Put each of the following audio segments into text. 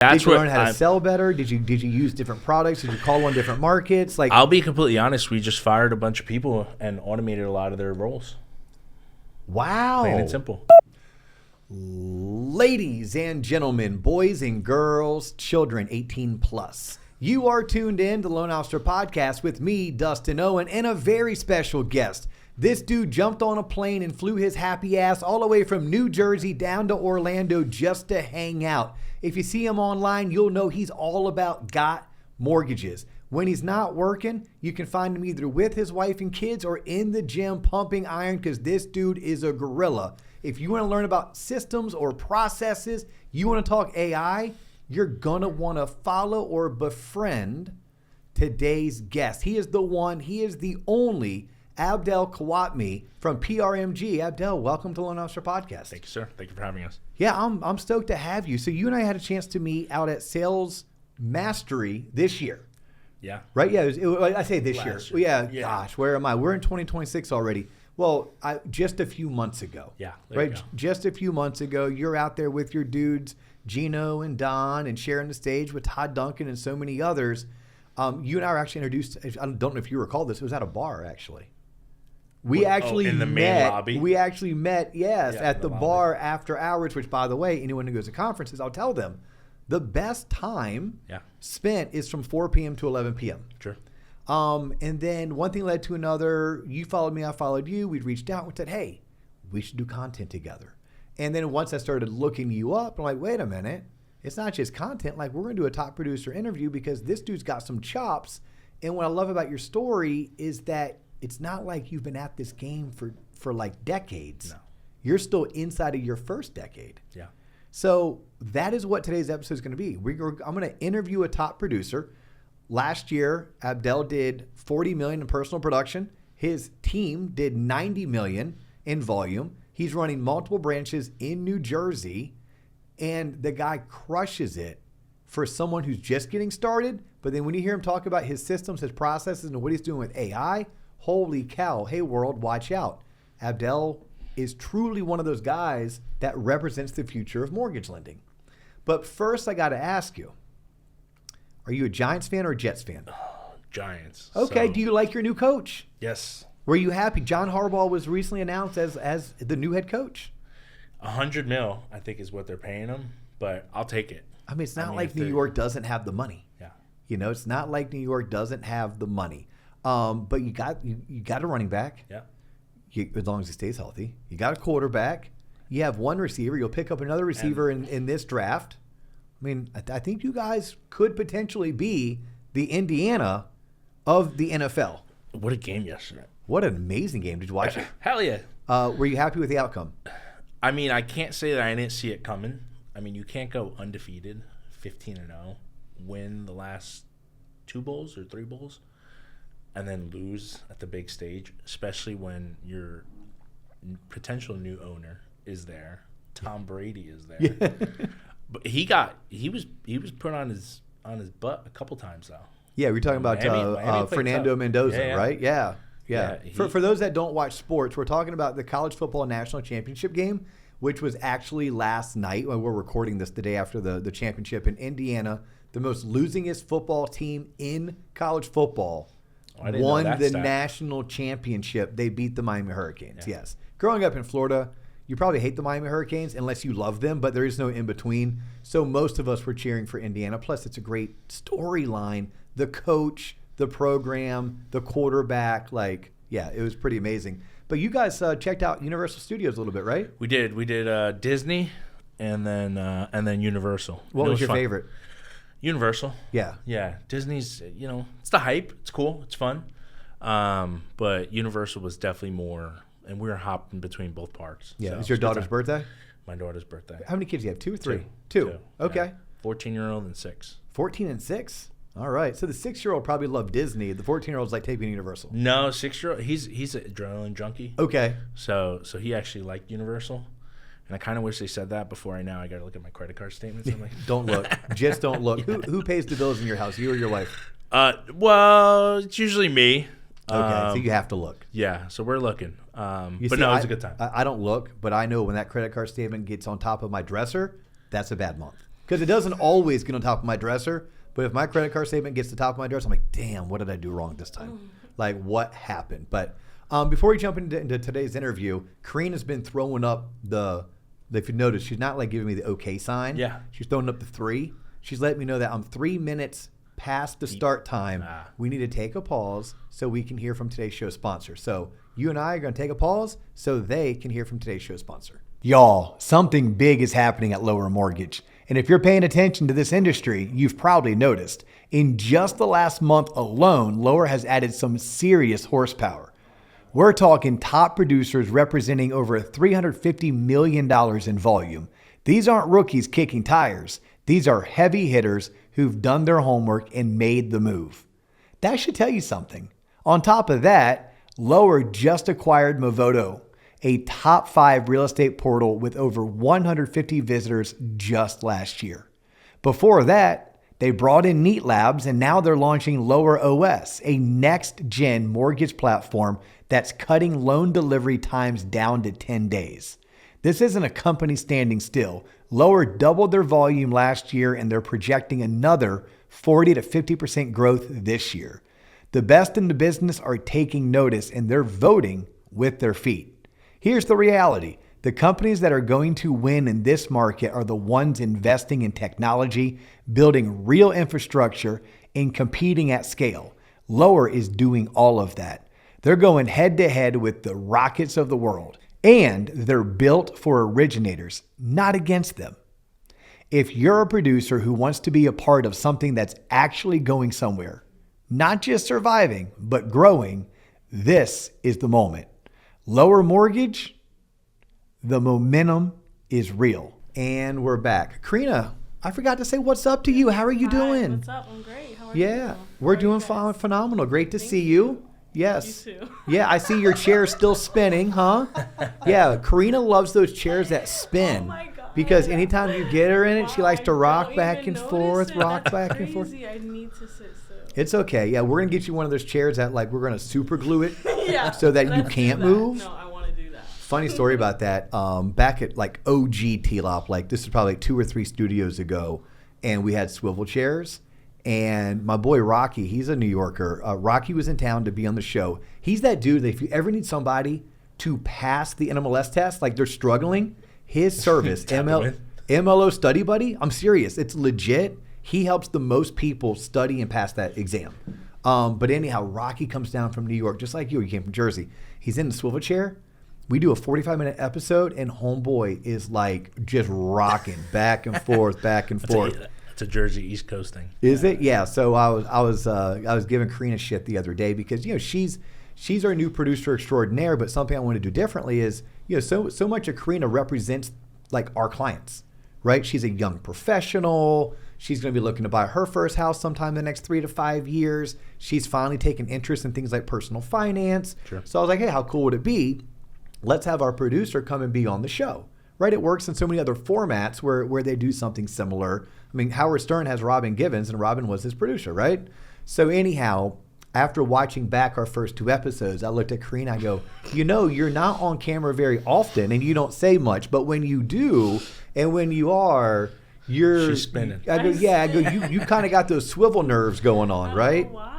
Did you learn how to sell better? Did you use different products? Did you call on different markets? Like, I'll be completely honest. We just fired a bunch of people and automated a lot of their roles. Wow. Plain and simple. Ladies and gentlemen, boys and girls, children 18 plus. You are tuned in to Loan Officer Podcast with me, Dustin Owen, and a very special guest. This dude jumped on a plane and flew his happy ass all the way from New Jersey down to Orlando just to hang out. If you see him online, you'll know he's all about got mortgages. When he's not working, you can find him either with his wife and kids or in the gym pumping iron because this dude is a gorilla. If you want to learn about systems or processes, you want to talk AI, you're going to want to follow or befriend today's guest. He is the one, he is the only Abdel Khawatmi from PRMG. Abdel, welcome to Loan Officer Podcast. Thank you, sir. Thank you for having us. Yeah, I'm stoked to have you. So you and I had a chance to meet out at Sales Mastery this year. Yeah. Right? Yeah, I say this year. Last year. Yeah, gosh, where am I? We're in 2026 already. Well, just a few months ago. Yeah. Right? Just a few months ago, you're out there with your dudes, Gino and Don, and sharing the stage with Todd Duncan and so many others. You and I were actually introduced, I don't know if you recall this, it was at a bar, actually. We actually in the main lobby? We actually met, yes, Yeah, at the lobby. bar after hours, which, by the way, anyone who goes to conferences, I'll tell them, the best time spent is from 4 p.m. to 11 p.m. Sure. And then one thing led to another. You followed me, I followed you. We reached out and said, hey, we should do content together. And then once I started looking you up, I'm like, wait a minute. It's not just content. Like, we're going to do a top producer interview because this dude's got some chops. And what I love about your story is that it's not like you've been at this game for like decades. No. You're still inside of your first decade. Yeah. So that is what today's episode is going to be. I'm going to interview a top producer. Last year, Abdel did $40 million in personal production. His team did $90 million in volume. He's running multiple branches in New Jersey, and the guy crushes it for someone who's just getting started. But then when you hear him talk about his systems, his processes, and what he's doing with AI, holy cow, hey world, watch out. Abdel is truly one of those guys that represents the future of mortgage lending. But first, I got to ask you, are you a Giants fan or a Jets fan? Giants. Okay, So, do you like your new coach? yes. Were you happy? John Harbaugh was recently announced as the new head coach. $100 million, I think, is what they're paying him, but I'll take it. I mean, it's not like New York doesn't have the money. Yeah. You know, it's not like New York doesn't have the money. But you got a running back. Yeah. As long as he stays healthy. You got a quarterback. You have one receiver. You'll pick up another receiver in this draft. I mean, I think you guys could potentially be the Indiana of the NFL. What a game yesterday. What an amazing game. Did you watch it? Hell yeah. Were you happy with the outcome? I mean, I can't say that I didn't see it coming. I mean, you can't go undefeated, 15-0, win the last 2 bowls or 3 bowls, and then lose at the big stage, especially when your potential new owner is there. Tom Brady is there. Yeah. But he was put on his butt a couple times though. Yeah, we're talking about Miami Fernando tough. Mendoza, Yeah. right? Yeah. For those that don't watch sports, we're talking about the College Football National Championship game, which was actually last night. When we're recording this the day after the championship in Indiana. The most losingest football team in college football won the national championship. They beat the Miami Hurricanes, yes. Growing up in Florida, you probably hate the Miami Hurricanes unless you love them, but there is no in-between. So most of us were cheering for Indiana. Plus, it's a great storyline. The coach, the program, the quarterback, it was pretty amazing. But you guys checked out Universal Studios a little bit, right? We did. We did Disney and then Universal. What was your favorite? Universal. Yeah. Yeah. Disney's, it's the hype. It's cool. It's fun. But Universal was definitely more, and we were hopping between both parks. Yeah. So It's your daughter's birthday? My daughter's birthday. How many kids do you have? 2 or 3? 2. 2. Okay. Yeah. 14-year-old and 6. 14 and 6? All right. So the 6-year-old probably loved Disney. The 14-year-old's like taking Universal. No, 6-year-old, he's an adrenaline junkie. Okay. So he actually liked Universal. And I kind of wish they said that before I got to look at my credit card statements. I'm like, don't look. Just don't look. Who pays the bills in your house, you or your wife? Well, it's usually me. Okay, so you have to look. Yeah, so we're looking. But see, no, it was a good time. I don't look, but I know when that credit card statement gets on top of my dresser, that's a bad month. Because it doesn't always get on top of my dresser. But if my credit card statement gets to the top of my dresser, I'm like, damn, what did I do wrong this time? Like, what happened? But before we jump into today's interview, Karina's been throwing up if you notice, she's not like giving me the okay sign. Yeah. She's throwing up the 3. She's letting me know that I'm 3 minutes past the start time. We need to take a pause so we can hear from today's show sponsor. So you and I are going to take a pause so they can hear from today's show sponsor. Y'all, something big is happening at Lower Mortgage. And if you're paying attention to this industry, you've probably noticed. In just the last month alone, Lower has added some serious horsepower. We're talking top producers representing over $350 million in volume. These aren't rookies kicking tires. These are heavy hitters who've done their homework and made the move. That should tell you something. On top of that, Lower just acquired Movoto, a top 5 real estate portal with over 150 visitors just last year. Before that, they brought in Neat Labs, and now they're launching Lower OS, a next-gen mortgage platform that's cutting loan delivery times down to 10 days. This isn't a company standing still. Lower doubled their volume last year, and they're projecting another 40 to 50% growth this year. The best in the business are taking notice, and they're voting with their feet. Here's the reality. The companies that are going to win in this market are the ones investing in technology, building real infrastructure, and competing at scale. Lower is doing all of that. They're going head to head with the Rockets of the world, and they're built for originators, not against them. If you're a producer who wants to be a part of something that's actually going somewhere, not just surviving, but growing, this is the moment. Lower Mortgage, the momentum is real. And we're back. Karina, I forgot to say what's up to you. How are you doing? What's up? I'm great. How are you? Yeah, we're doing phenomenal. Great to see you. Yes. You too. Yeah, I see your chair still spinning, huh? Yeah, Karina loves those chairs that spin. Oh my God. Because anytime you get her in it, she likes to rock back and That's forth, rock back and forth. crazy. I need to sit still. It's okay. Yeah, we're going to get you one of those chairs that like we're going to super glue it Yeah. so that you let's can't do that. move. No, I want to do that. Funny story about that. Back at like OG T-Lop, like this is probably 2 or 3 studios ago, and we had swivel chairs. And my boy Rocky, he's a New Yorker. Rocky was in town to be on the show. He's that dude that if you ever need somebody to pass the NMLS test, like they're struggling, his service, MLO Study Buddy, I'm serious. It's legit. He helps the most people study and pass that exam. But anyhow, Rocky comes down from New York, just like you. He came from Jersey. He's in the swivel chair. We do a 45-minute episode, and homeboy is like just rocking back and forth, back and forth. It's a Jersey East Coast thing. Is it? Yeah. So I was giving Karina shit the other day because she's our new producer extraordinaire. But something I want to do differently is so much of Karina represents like our clients, right? She's a young professional. She's going to be looking to buy her first house sometime in the next 3 to 5 years. She's finally taken interest in things like personal finance. Sure. So I was like, hey, how cool would it be? Let's have our producer come and be on the show, right? It works in so many other formats where they do something similar. I mean, Howard Stern has Robin Givens, and Robin was his producer, right? So anyhow, after watching back our first 2 episodes, I looked at Karina, I go, you're not on camera very often, and you don't say much, but when you do, and when you are, She's spinning. I go, you kind of got those swivel nerves going on, right? I don't know why.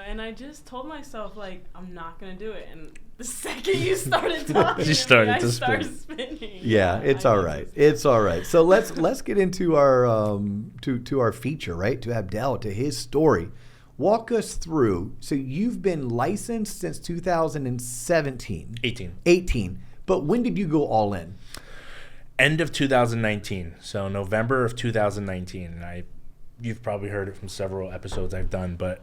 And I just told myself, like, I'm not going to do it. And the second you started talking, She started I to started spinning. Yeah, it's all right. It's all right. So let's get into our to our feature, right? To Abdel, to his story. Walk us through. So you've been licensed since 2017. 18. But when did you go all in? End of 2019. So November of 2019. And you've probably heard it from several episodes I've done, but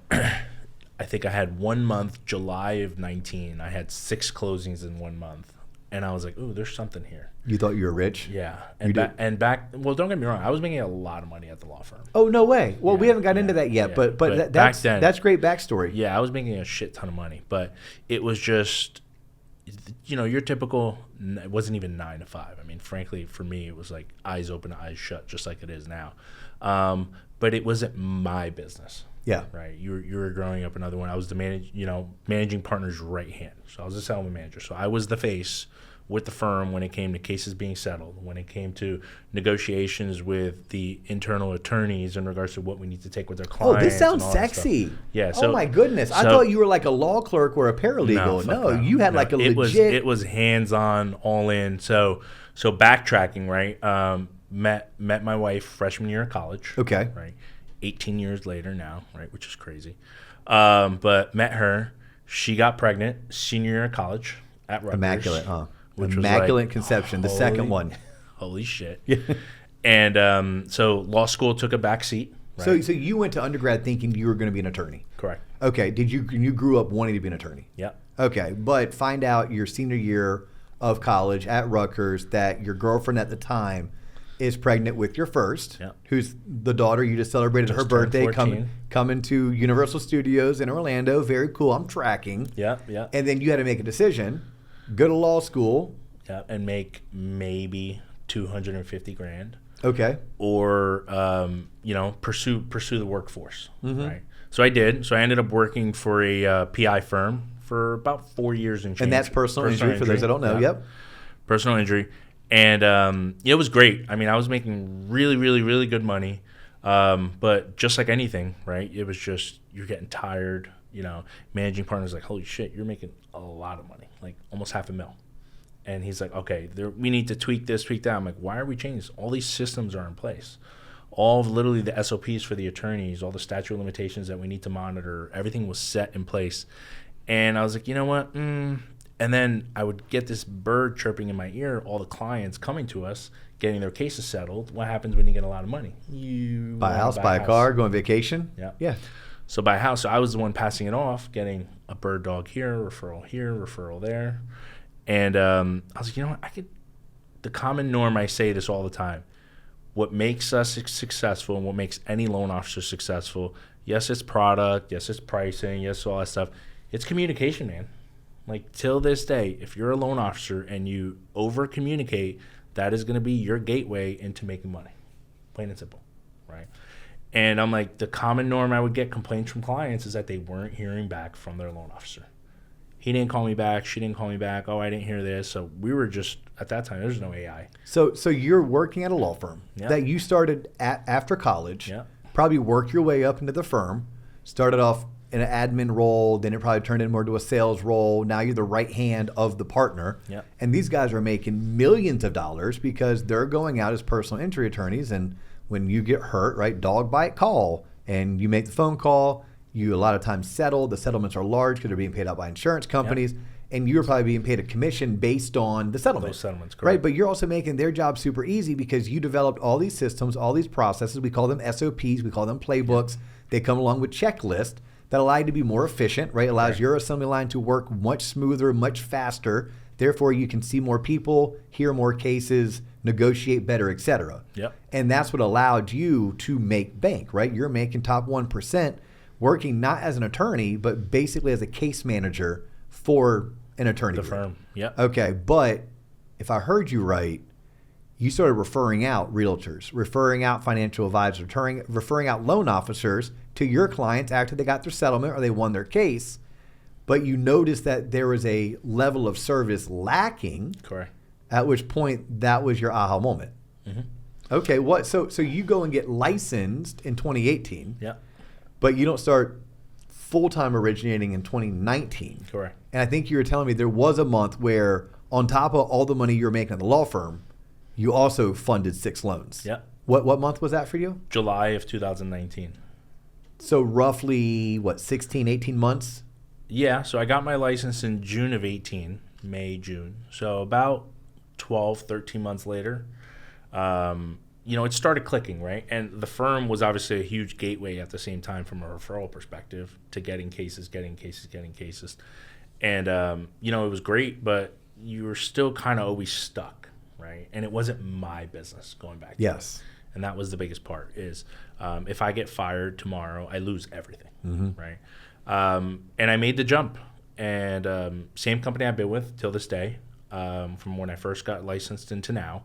I think I had 1 month, July of 19. I had 6 closings in 1 month. And I was like, ooh, there's something here. You thought you were rich? Yeah. And back, well, don't get me wrong. I was making a lot of money at the law firm. Oh, no way. Well, we haven't got into that yet, but back then, that's great backstory. Yeah, I was making a shit ton of money, but it was just, your typical, it wasn't even 9 to 5. I mean, frankly, for me, it was like eyes open, eyes shut, just like it is now. But it wasn't my business. Yeah. Right. You were growing up another one. I was the managing partner's right hand. So I was a settlement manager. So I was the face with the firm when it came to cases being settled, when it came to negotiations with the internal attorneys in regards to what we need to take with their clients. Oh, this sounds and all that sexy. stuff. Yeah. Oh my goodness. I thought you were like a law clerk or a paralegal. No, you had like a legit. It was hands-on, all in. So backtracking, right? Met my wife freshman year of college. Okay. Right. 18 years later now, right, which is crazy. But met her. She got pregnant senior year of college at Rutgers. Immaculate, huh? Which Immaculate was like, conception, the second one. Holy shit. Yeah. And so law school took a back seat. Right? So you went to undergrad thinking you were going to be an attorney. Correct. Okay. You grew up wanting to be an attorney? Yeah. Okay. But find out your senior year of college at Rutgers that your girlfriend at the time is pregnant with your first, who's the daughter you just celebrated her birthday, coming to Universal Studios in Orlando. Very cool. I'm tracking. Yeah. And then you had to make a decision, go to law school. Yeah, and make maybe $250,000. Okay. Or pursue the workforce. Right. So I did. So I ended up working for a PI firm for about 4 years and change. And that's personal injury for those that don't know. Yeah. Yep. Personal injury. And it was great. I mean, I was making really, really, really good money. But just like anything, right? It was just, you're getting tired. Managing partner's like, holy shit, you're making a lot of money, like almost $500,000. And he's like, okay, we need to tweak this, tweak that. I'm like, why are we changing this? All these systems are in place. All of literally the SOPs for the attorneys, all the statute of limitations that we need to monitor, everything was set in place. And I was like, you know what? And then I would get this bird chirping in my ear, all the clients coming to us, getting their cases settled. What happens when you get a lot of money? You buy a house, buy a car, go on vacation. Yeah. So buy a house. So I was the one passing it off, getting a bird dog here, referral there. And I was like, you know what? The common norm, I say this all the time, what makes us successful and what makes any loan officer successful, yes, it's product, yes, it's pricing, yes, all that stuff. It's communication, man. Like, till this day, if you're a loan officer and you over-communicate, that is going to be your gateway into making money. Plain and simple, right? And I'm like, the common norm I would get complaints from clients is that they weren't hearing back from their loan officer. He didn't call me back. She didn't call me back. Oh, I didn't hear this. So we were just, at that time, there's no AI. So you're working at a law firm that you started after college, probably worked your way up into the firm, started off in an admin role, then it probably turned in more to a sales role. Now you're the right hand of the partner. And these guys are making millions of dollars because they're going out as personal injury attorneys. And when you get hurt, right, dog bite call, and you make the phone call, you a lot of times settle. The settlements are large because they're being paid out by insurance companies. And you're probably being paid a commission based on the settlement. Those settlements, correct. Right, but you're also making their job super easy because you developed all these systems, all these processes. We call them SOPs. We call them playbooks. They come along with checklists that allow you to be more efficient, right? Allows your assembly line to work much smoother, much faster. Therefore, you can see more people, hear more cases, negotiate better, et cetera. And that's what allowed you to make bank, right? You're making top 1%, working not as an attorney, but basically as a case manager for an attorney group. Firm. Okay, but if I heard you right, you started referring out realtors, referring out financial advisors, referring out loan officers to your clients after they got their settlement or they won their case, but you noticed that there was a level of service lacking. Correct. At which point that was your aha moment. Okay, so you go and get licensed in 2018. But you don't start full-time originating in 2019. Correct. And I think you were telling me there was a month where on top of all the money you were making at the law firm, you also funded 6 loans. What month was that for you? July of 2019. So roughly, 16, 18 months? Yeah, so I got my license in June of 18, May, June. So about 12, 13 months later, it started clicking, right? And the firm was obviously a huge gateway at the same time from a referral perspective to getting cases. And, it was great, but you were still kind of always stuck, right? And it wasn't my business going back to it. And that was the biggest part is if I get fired tomorrow, I lose everything, right? And I made the jump. And same company I've been with till this day, from when I first got licensed into now.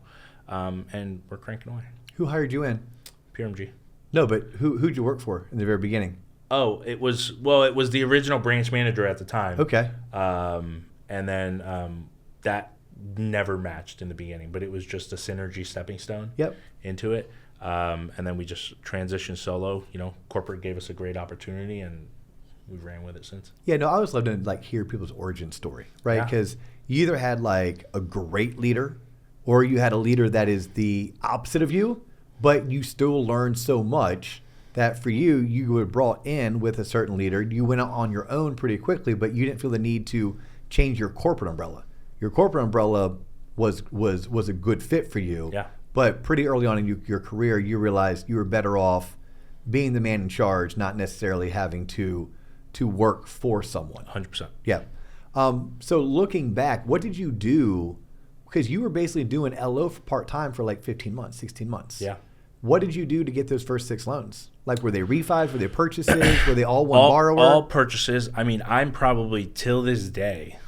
And we're cranking away. Who hired you in? PRMG. No, but who'd you work for in the very beginning? Oh, it was the original branch manager at the time. Okay. And then that never matched in the beginning, but it was just a synergy stepping stone Yep. into it. And then we just transitioned solo. You know, corporate gave us a great opportunity, and we ran with it since. Yeah, no, I always love to like hear people's origin story, right? Yeah. Because you either had like a great leader, or you had a leader that is the opposite of you, but you still learned so much that for you, you were brought in with a certain leader. You went out on your own pretty quickly, but you didn't feel the need to change your corporate umbrella. Your corporate umbrella was a good fit for you. Yeah. But pretty early on in your career, you realized you were better off being the man in charge, not necessarily having to work for someone. 100%. Yeah. So looking back, what did you do? Because you were basically doing LO for part-time for like 15 months, 16 months. Yeah. What did you do to get those first 6 loans? Like, were they refis? Were they purchases? Were they all one borrower? All purchases. I mean, I'm probably, till this day,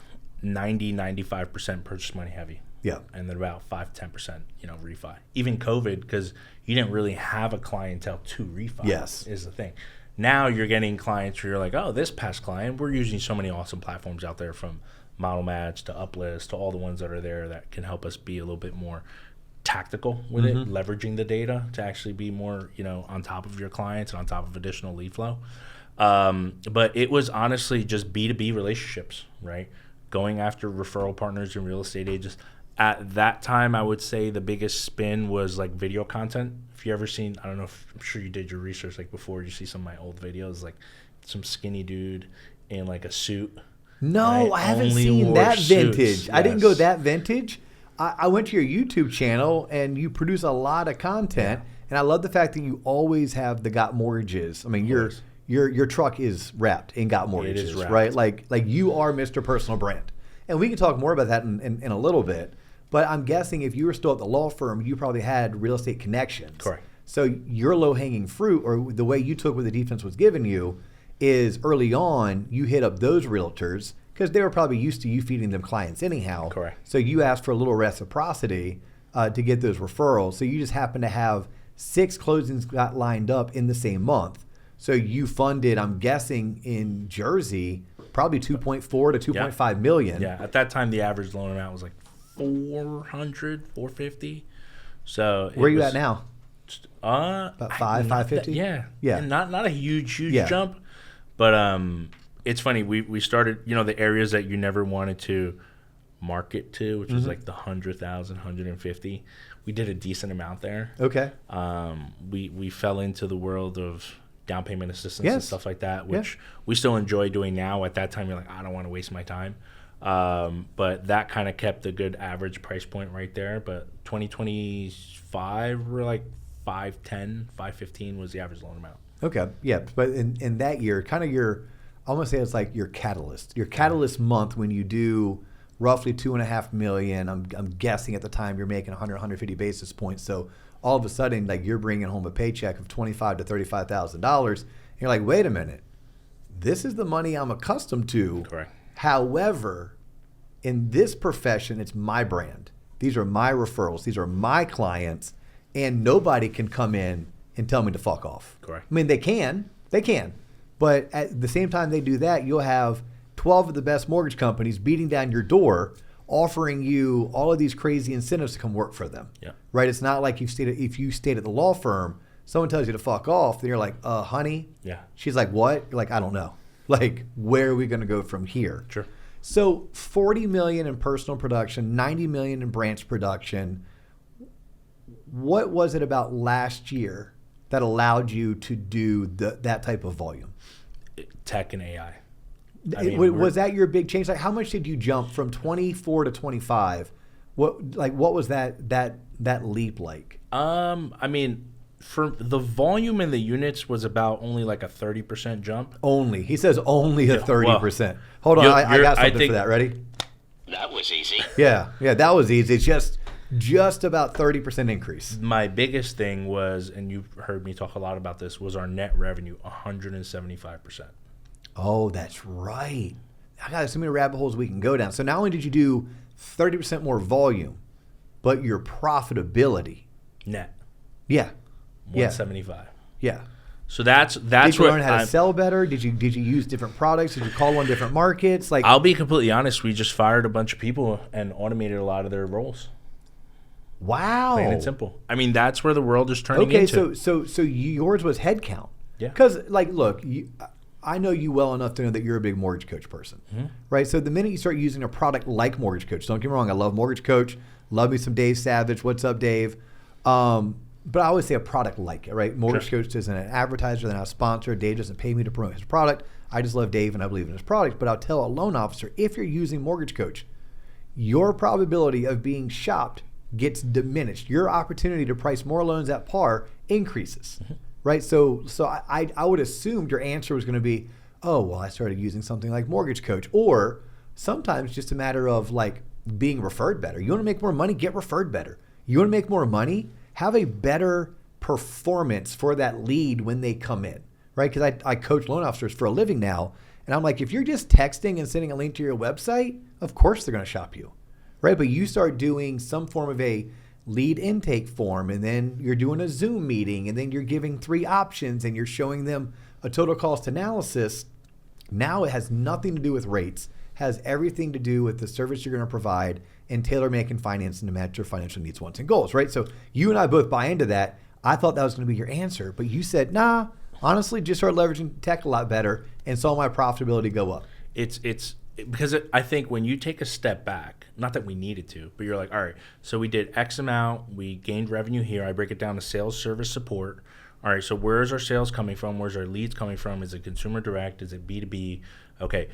95% purchase money heavy. Yeah. And then about 5-10%, refi. Even COVID, because you didn't really have a clientele to refi. Yes. Is the thing. Now you're getting clients where you're like, oh, this past client, we're using so many awesome platforms out there, from Model Match to Uplist to all the ones that are there that can help us be a little bit more tactical with it, leveraging the data to actually be more, on top of your clients and on top of additional lead flow. But it was honestly just B2B relationships, right? Going after referral partners and real estate agents. At that time, I would say the biggest spin was like video content. If you ever seen, I don't know, I'm sure you did your research like before, you see some of my old videos, like some skinny dude in like a suit. No, right? I haven't Only seen wore that suits. vintage. I didn't go Yes. that vintage. I went to your YouTube channel, and you produce a lot of content, and I love the fact that you always have the Got Mortgages. I mean, your truck is wrapped in Got Mortgages, wrapped. right? Like you are Mr. Personal Brand. And we can talk more about that in a little bit. But I'm guessing if you were still at the law firm, you probably had real estate connections. Correct. So your low-hanging fruit, or the way you took what the defense was giving you, is early on you hit up those realtors because they were probably used to you feeding them clients anyhow. Correct. So you asked for a little reciprocity to get those referrals. So you just happen to have 6 closings got lined up in the same month. So you funded, I'm guessing, in Jersey, probably 2.4 to 2.5 million. Yeah, at that time, the average loan amount was like 450. So Where are you at now? About 550? Yeah. Yeah. And not a huge Yeah. jump. But it's funny, we started, the areas that you never wanted to market to, which was like the 100,000, 150. We did a decent amount there. Okay. We fell into the world of down payment assistance Yes. and stuff like that, which we still enjoy doing now. At that time, you're like, I don't want to waste my time. But that kind of kept a good average price point right there. But 2025, we're like 510, 515 was the average loan amount. Okay. Yeah. But in that year, kind of I want to say it's like your catalyst month when you do roughly 2.5 million. I'm guessing at the time you're making 100, 150 basis points. So all of a sudden, like, you're bringing home a paycheck of $25,000 to $35,000. And you're like, wait a minute, this is the money I'm accustomed to. Correct. However, in this profession, it's my brand. These are my referrals. These are my clients, and nobody can come in and tell me to fuck off. Correct. I mean, they can, but at the same time they do that, you'll have 12 of the best mortgage companies beating down your door, offering you all of these crazy incentives to come work for them. Yeah. Right? It's not like if you stayed at the law firm, someone tells you to fuck off, then you're like, honey. Yeah. She's like, what? You're like, I don't know. Like, where are we going to go from here? Sure. So 40 million in personal production, 90 million in branch production. What was it about last year that allowed you to do that type of volume? Tech and AI. Was that your big change? Like, how much did you jump from 24 to 25? What was that leap like? I mean, for the volume in the units was about only like a 30% jump. Only. He says only a 30%. Well, Hold on, I got something for that. Ready? That was easy. Yeah, that was easy. It's just about 30% increase. My biggest thing was, and you've heard me talk a lot about this, was our net revenue, 175%. Oh, that's right. I got so many rabbit holes we can go down. So not only did you do 30% more volume, but your profitability. Net. Yeah. 175. Yeah. So that's Did you what learn how to sell better? Did you use different products? Did you call on different markets? Like, I'll be completely honest. We just fired a bunch of people and automated a lot of their roles. wow. Plain and simple. I mean, that's where the world is turning Okay, into. so yours was headcount. Yeah. Because, like, look, I know you well enough to know that you're a big mortgage coach person, right? So the minute you start using a product like Mortgage Coach, don't get me wrong, I love Mortgage Coach. Love me some Dave Savage. What's up, Dave? But I always say a product like it, right? Mortgage Coach isn't an advertiser, they're not a sponsor. Dave doesn't pay me to promote his product. I just love Dave and I believe in his product. But I'll tell a loan officer, if you're using Mortgage Coach, your probability of being shopped gets diminished. Your opportunity to price more loans at par increases, right? So I would assume your answer was going to be, oh, well, I started using something like Mortgage Coach. Or sometimes just a matter of like being referred better. You want to make more money, get referred better. You want to make more money, have a better performance for that lead when they come in, right? Because I coach loan officers for a living now. And I'm like, if you're just texting and sending a link to your website, of course they're going to shop you, right? But you start doing some form of a lead intake form, and then you're doing a Zoom meeting, and then you're giving 3 options, and you're showing them a total cost analysis. Now it has nothing to do with rates, has everything to do with the service you're going to provide and tailor-making financing to match your financial needs, wants, and goals, right? So you and I both buy into that. I thought that was going to be your answer, but you said, nah, honestly, just start leveraging tech a lot better and saw my profitability go up. It's because I think when you take a step back, not that we needed to, but you're like, all right, so we did X amount, we gained revenue here. I break it down to sales, service, support. All right, so where's our sales coming from? Where's our leads coming from? Is it consumer direct? Is it B2B? Okay,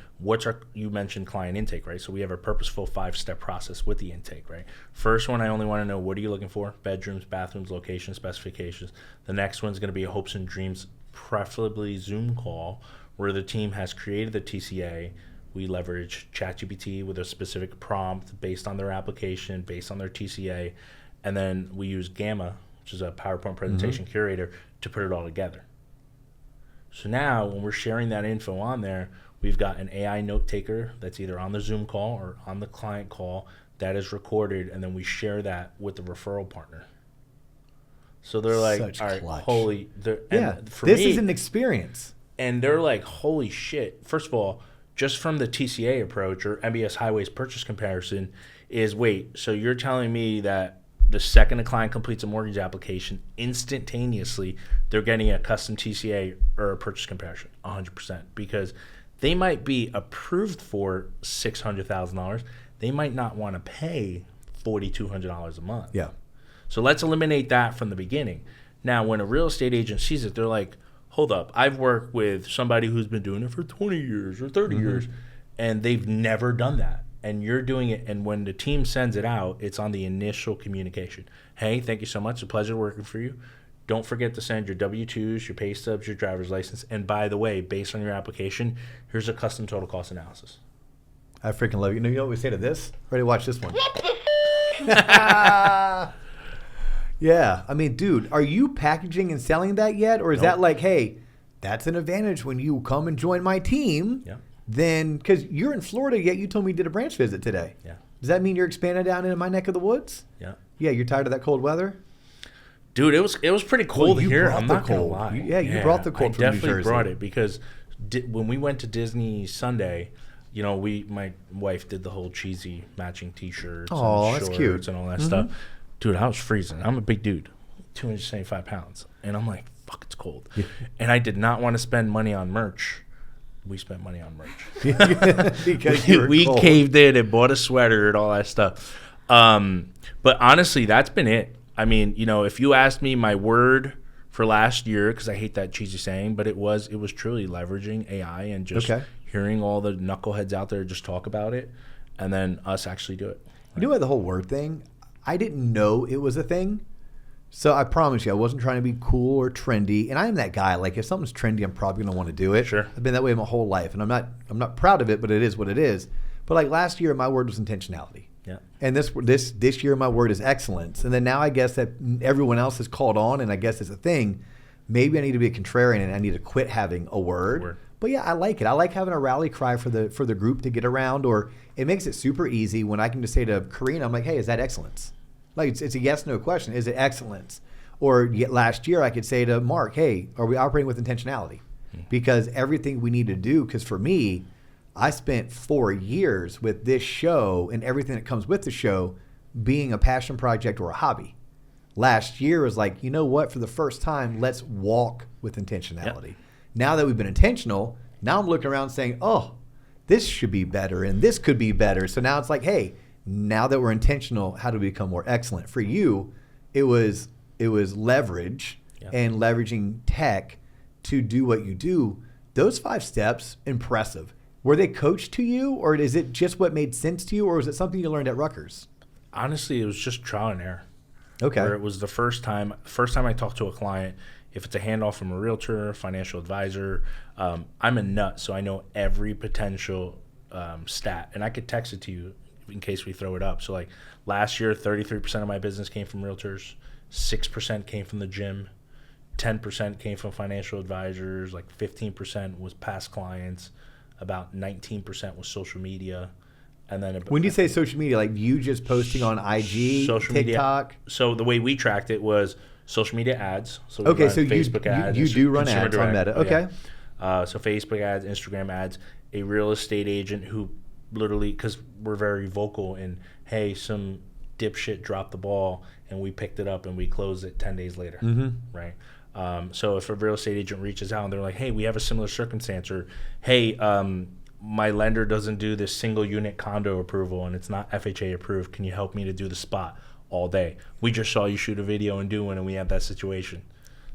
you mentioned client intake, right? So we have a purposeful 5-step process with the intake, right? First one, I only want to know, what are you looking for? Bedrooms, bathrooms, location, specifications. The next one's going to be a hopes and dreams, preferably Zoom call, where the team has created the TCA. We leverage ChatGPT with a specific prompt based on their application, based on their TCA, and then we use Gamma, which is a PowerPoint presentation curator, to put it all together. So now when we're sharing that info on there, we've got an AI note taker that's either on the Zoom call or on the client call that is recorded, and then we share that with the referral partner. So they're like, Such all right, clutch. holy. This is an experience. And they're like, holy shit. First of all, just from the TCA approach or MBS Highways purchase comparison is, wait, so you're telling me that the second a client completes a mortgage application, instantaneously they're getting a custom TCA or a purchase comparison, 100%, because they might be approved for $600,000. They might not want to pay $4,200 a month. Yeah. So let's eliminate that from the beginning. Now, when a real estate agent sees it, they're like, hold up, I've worked with somebody who's been doing it for 20 years or 30 years, and they've never done that. And you're doing it, and when the team sends it out, it's on the initial communication. Hey, thank you so much. It's a pleasure working for you. Don't forget to send your W-2s, your pay stubs, your driver's license. And by the way, based on your application, here's a custom total cost analysis. I freaking love you. You know what we say to this? Ready to watch this one. Yeah. I mean, dude, are you packaging and selling that yet? Or is that like, hey, that's an advantage when you come and join my team? Yeah. Then, because you're in Florida, yet you told me you did a branch visit today. Yeah. Does that mean you're expanding down into my neck of the woods? Yeah. Yeah, you're tired of that cold weather? Dude, it was pretty cold you here. brought I'm the not going to cold. lie. You brought the cold from New I definitely Jersey. brought it because when we went to Disney Sunday, you know, my wife did the whole cheesy matching T-shirts and that's shorts cute. and all that stuff. Dude, I was freezing. I'm a big dude, 275 pounds. And I'm like, fuck, it's cold. Yeah. And I did not want to spend money on merch. We spent money on merch. Because we caved in and bought a sweater and all that stuff. But honestly, that's been it. I mean, you know, if you asked me my word for last year, because I hate that cheesy saying, but it was truly leveraging AI and just hearing all the knuckleheads out there just talk about it, and then us actually do it. Right? You know what, the whole word thing, I didn't know it was a thing. So I promise you, I wasn't trying to be cool or trendy. And I am that guy. Like, if something's trendy, I'm probably going to want to do it. Sure. I've been that way my whole life. And I'm not proud of it, but it is what it is. But like last year, my word was intentionality. Yeah. And this year, my word is excellence. And then now I guess that everyone else has caught on, and I guess it's a thing. Maybe I need to be a contrarian, and I need to quit having a word. But yeah, I like it. I like having a rally cry for the group to get around, or it makes it super easy when I can just say to Karina, I'm like, hey, is that excellence? Like, it's a yes/no question. Is it excellence? Or yet last year, I could say to Mark, hey, are we operating with intentionality? Because everything we need to do, because for me, I spent 4 years with this show and everything that comes with the show being a passion project or a hobby. Last year was like, you know what? For the first time, let's walk with intentionality. Yep. Now that we've been intentional, now I'm looking around saying, oh, this should be better and this could be better. So now it's like, hey, now that we're intentional, how do we become more excellent? For you, it was leverage and leveraging tech to do what you do. Those 5 steps, impressive. Were they coached to you, or is it just what made sense to you, or was it something you learned at Rutgers? Honestly, it was just trial and error. Okay. Where it was the first time I talked to a client, if it's a handoff from a realtor, financial advisor, I'm a nut, so I know every potential stat, and I could text it to you in case we throw it up. So like last year, 33% of my business came from realtors, 6% came from the gym, 10% came from financial advisors, like 15% was past clients, about 19% was social media. And then when you say social media, like you just posting on IG, social TikTok? Media, so the way we tracked it was social media ads. So okay, so Facebook ads. You do run ads on Meta. Okay. So Facebook ads, Instagram ads, a real estate agent who literally, because we're very vocal in, hey, some dipshit dropped the ball and we picked it up and we closed it 10 days later, right? So if a real estate agent reaches out and they're like, hey, we have a similar circumstance, or hey, my lender doesn't do this single unit condo approval and it's not FHA approved, can you help me to do the spot all day? We just saw you shoot a video and do one and we have that situation.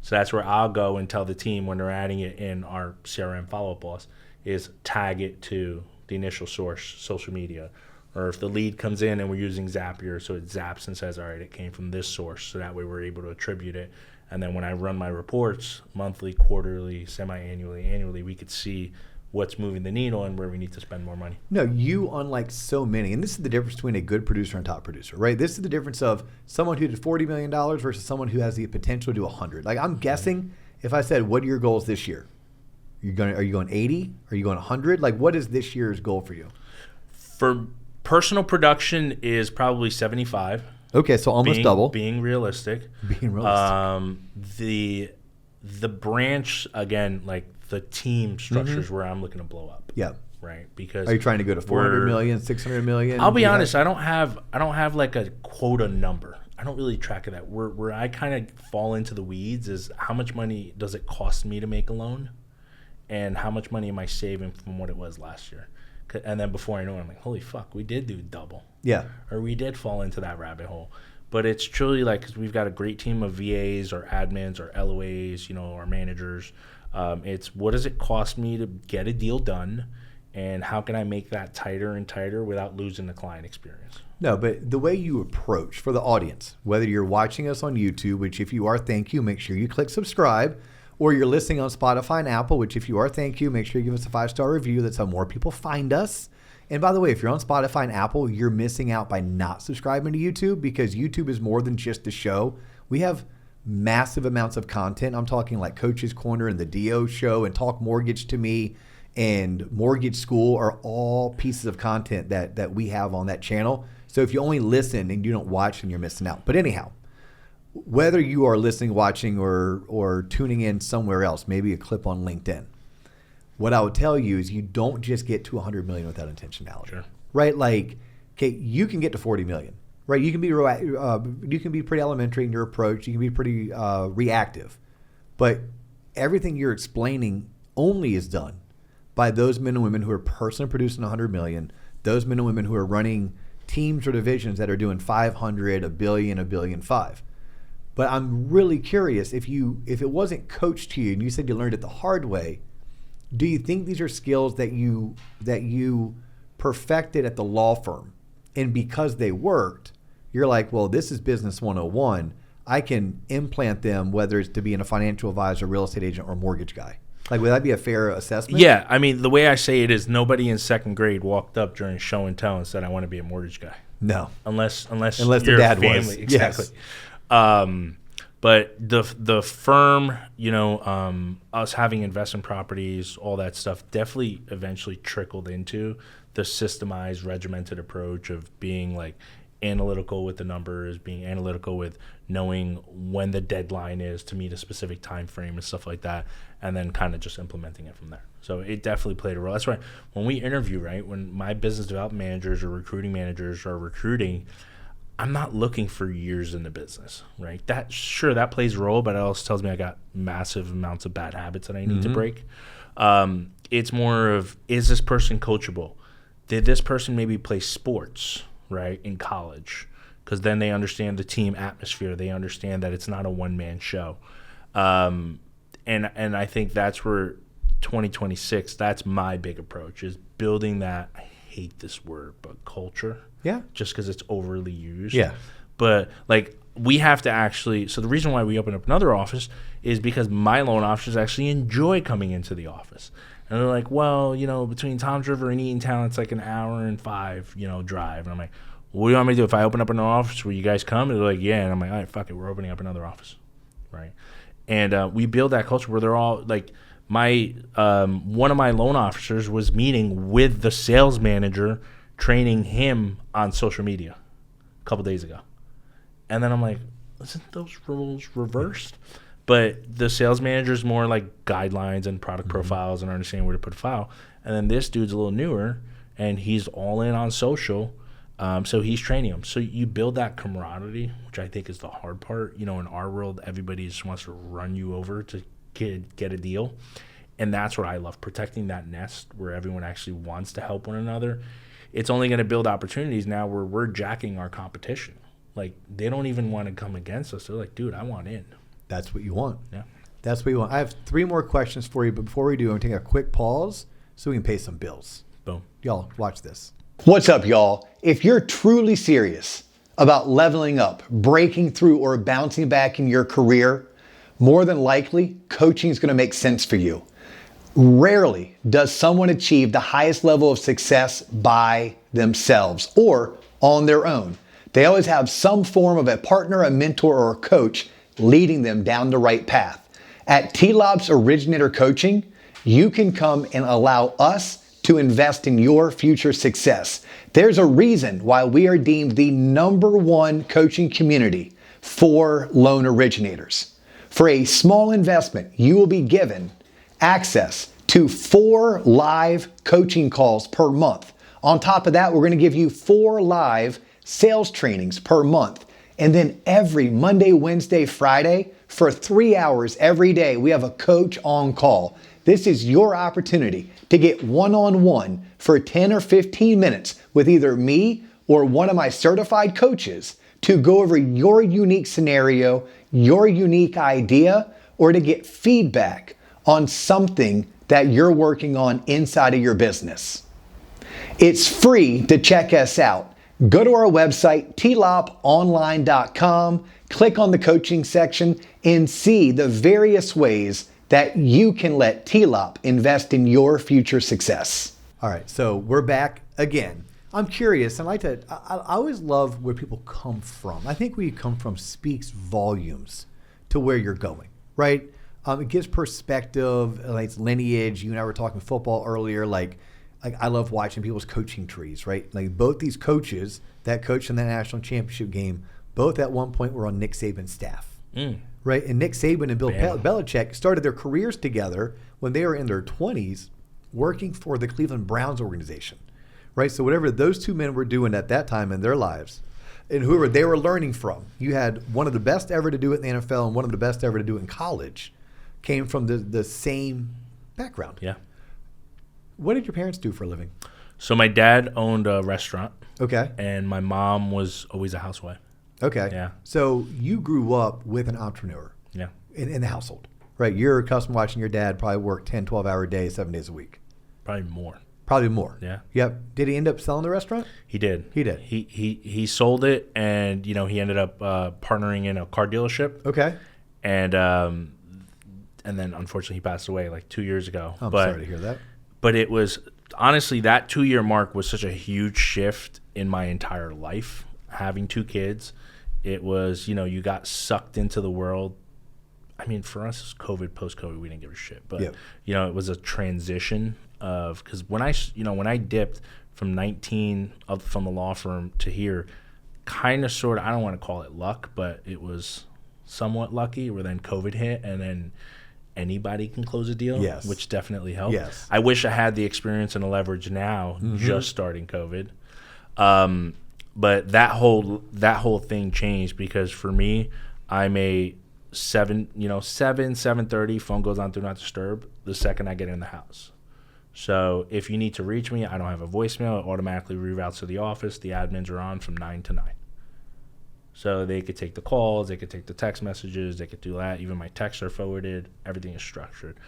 So that's where I'll go and tell the team when they're adding it in our CRM follow-up boss is tag it to the initial source, social media. Or if the lead comes in and we're using Zapier, so it zaps and says, all right, it came from this source. So that way we're able to attribute it. And then when I run my reports, monthly, quarterly, semi-annually, annually, we could see what's moving the needle and where we need to spend more money. No, you, unlike so many, and this is the difference between a good producer and top producer, right? This is the difference of someone who did $40 million versus someone who has the potential to do 100. Like I'm guessing if I said, what are your goals this year? Are you going 80? Are you going 100? Like what is this year's goal for you? For personal production is probably 75. Okay, so almost double. Being realistic. Being realistic. The branch, again, like the team structures where I'm looking to blow up. Yeah. Right. Because are you trying to go to 400 million, 600 million? I'll be honest, I don't have like a quota number. I don't really track of that. Where I kind of fall into the weeds is how much money does it cost me to make a loan, and how much money am I saving from what it was last year? And then before I know it, I'm like, holy fuck, we did do double. Yeah. Or we did fall into that rabbit hole. But it's truly like, because we've got a great team of VAs or admins or LOAs, our managers. It's what does it cost me to get a deal done, and how can I make that tighter and tighter without losing the client experience? No, but the way you approach for the audience, whether you're watching us on YouTube, which if you are, thank you, make sure you click subscribe, or you're listening on Spotify and Apple, which if you are, thank you, make sure you give us a 5-star review. That's how more people find us. And by the way, if you're on Spotify and Apple, you're missing out by not subscribing to YouTube, because YouTube is more than just the show. We have massive amounts of content. I'm talking like Coach's Corner and the DO Show and Talk Mortgage to Me and Mortgage School are all pieces of content that we have on that channel. So if you only listen and you don't watch, then you're missing out. But anyhow, whether you are listening, watching, or tuning in somewhere else, maybe a clip on LinkedIn, what I would tell you is you don't just get to 100 million without intentionality. Sure. Right? Like, okay, you can get to 40 million. Right? You can be pretty elementary in your approach. You can be pretty reactive. But everything you're explaining only is done by those men and women who are personally producing 100 million, those men and women who are running teams or divisions that are doing 500, a billion, $1.5 billion. But I'm really curious, if it wasn't coached to you and you said you learned it the hard way, do you think these are skills that you perfected at the law firm, and because they worked, you're like, well, this is business 101. I can implant them, whether it's to be in a financial advisor, real estate agent, or mortgage guy. Like, would that be a fair assessment? Yeah, I mean, the way I say it is nobody in second grade walked up during show and tell and said, I want to be a mortgage guy. No. Unless the dad family. was. Exactly. Yes. But the firm, us having investment properties, all that stuff definitely eventually trickled into the systemized, regimented approach of being like analytical with the numbers, being analytical with knowing when the deadline is to meet a specific time frame and stuff like that, and then kind of just implementing it from there. So it definitely played a role. That's why when we interview, right, when my business development managers or recruiting managers are recruiting, I'm not looking for years in the business, right? That plays a role, but it also tells me I got massive amounts of bad habits that I need to break. It's more of, is this person coachable? Did this person maybe play sports, right, in college? Because then they understand the team atmosphere. They understand that it's not a one-man show. And I think that's where 2026, that's my big approach, is building that, I hate this word, but culture. Yeah. Just because it's overly used. Yeah. But, like, we have to actually – so the reason why we opened up another office is because my loan officers actually enjoy coming into the office. And they're like, well, you know, between Tom's River and Eatontown, it's like an hour and 5, you know, drive. And I'm like, what do you want me to do? If I open up an office, will you guys come? And they're like, yeah. And I'm like, all right, fuck it. We're opening up another office, right? And we build that culture where they're all like – my one of my loan officers was meeting with the sales manager, training him on social media a couple days ago. And then I'm like, isn't those roles reversed? But the sales manager is more like guidelines and product profiles and understanding where to put a file. And then this dude's a little newer, and he's all in on social. So he's training them. So you build that camaraderie, which I think is the hard part. You know, in our world, everybody just wants to run you over to get a deal. And that's what I love, protecting that nest where everyone actually wants to help one another. It's only going to build opportunities now where we're jacking our competition. Like, they don't even want to come against us. They're like, dude, I want in. That's what you want. Yeah. That's what you want. I have 3 more questions for you, but before we do, I'm going to take a quick pause so we can pay some bills. Boom. Y'all, watch this. What's up, y'all? If you're truly serious about leveling up, breaking through, or bouncing back in your career, more than likely, coaching is going to make sense for you. Rarely does someone achieve the highest level of success by themselves or on their own. They always have some form of a partner, a mentor, or a coach leading them down the right path. At T-Lob's Originator Coaching, you can come and allow us to invest in your future success. There's a reason why we are deemed the #1 coaching community for loan originators. For a small investment, you will be given access to 4 live coaching calls per month. On top of that, we're going to give you 4 live sales trainings per month. And then every Monday, Wednesday, Friday, for 3 hours every day, we have a coach on call. This is your opportunity to get one-on-one for 10 or 15 minutes with either me or one of my certified coaches to go over your unique scenario, your unique idea, or to get feedback on something that you're working on inside of your business. It's free to check us out. Go to our website, tloponline.com, click on the coaching section, and see the various ways that you can let T-Lop invest in your future success. All right, so we're back again. I'm curious, and I always love where people come from. I think where you come from speaks volumes to where you're going, right? It gives perspective, like it's lineage. You and I were talking football earlier. Like I love watching people's coaching trees, right? Like both these coaches that coached in that national championship game, both at one point were on Nick Saban's staff, right? And Nick Saban and Bill Belichick started their careers together when they were in their 20s, working for the Cleveland Browns organization, right? So whatever those 2 men were doing at that time in their lives, and whoever they were learning from, you had one of the best ever to do it in the NFL and one of the best ever to do it in college. Came from the same background. Yeah. What did your parents do for a living? So my dad owned a restaurant. Okay. And my mom was always a housewife. Okay. Yeah. So you grew up with an entrepreneur. Yeah. In the household, right? You're accustomed watching your dad probably work 10, 12-hour days, 7 days a week. Probably more. Probably more. Yeah. Yep. Did he end up selling the restaurant? He did. He did. He sold it, and he ended up partnering in a car dealership. Okay. And then unfortunately he passed away like 2 years ago. I'm sorry to hear that. But it was honestly that 2-year mark was such a huge shift in my entire life. Having 2 kids, it was you got sucked into the world. I mean, for us, COVID, post-COVID, we didn't give a shit. But Yep. It was a transition of because when I dipped from 19 up from the law firm to here, kind of sort of, I don't want to call it luck, but it was somewhat lucky where then COVID hit and then anybody can close a deal, Yes. which definitely helped. Yes. I wish I had the experience and the leverage now, just starting COVID. But that whole thing changed because for me, I'm a 7:30, phone goes on Do Not Disturb the second I get in the house. So if you need to reach me, I don't have a voicemail. It automatically reroutes to the office. The admins are on from 9 to 9. So they could take the calls, they could take the text messages, they could do that. Even my texts are forwarded. Everything is structured.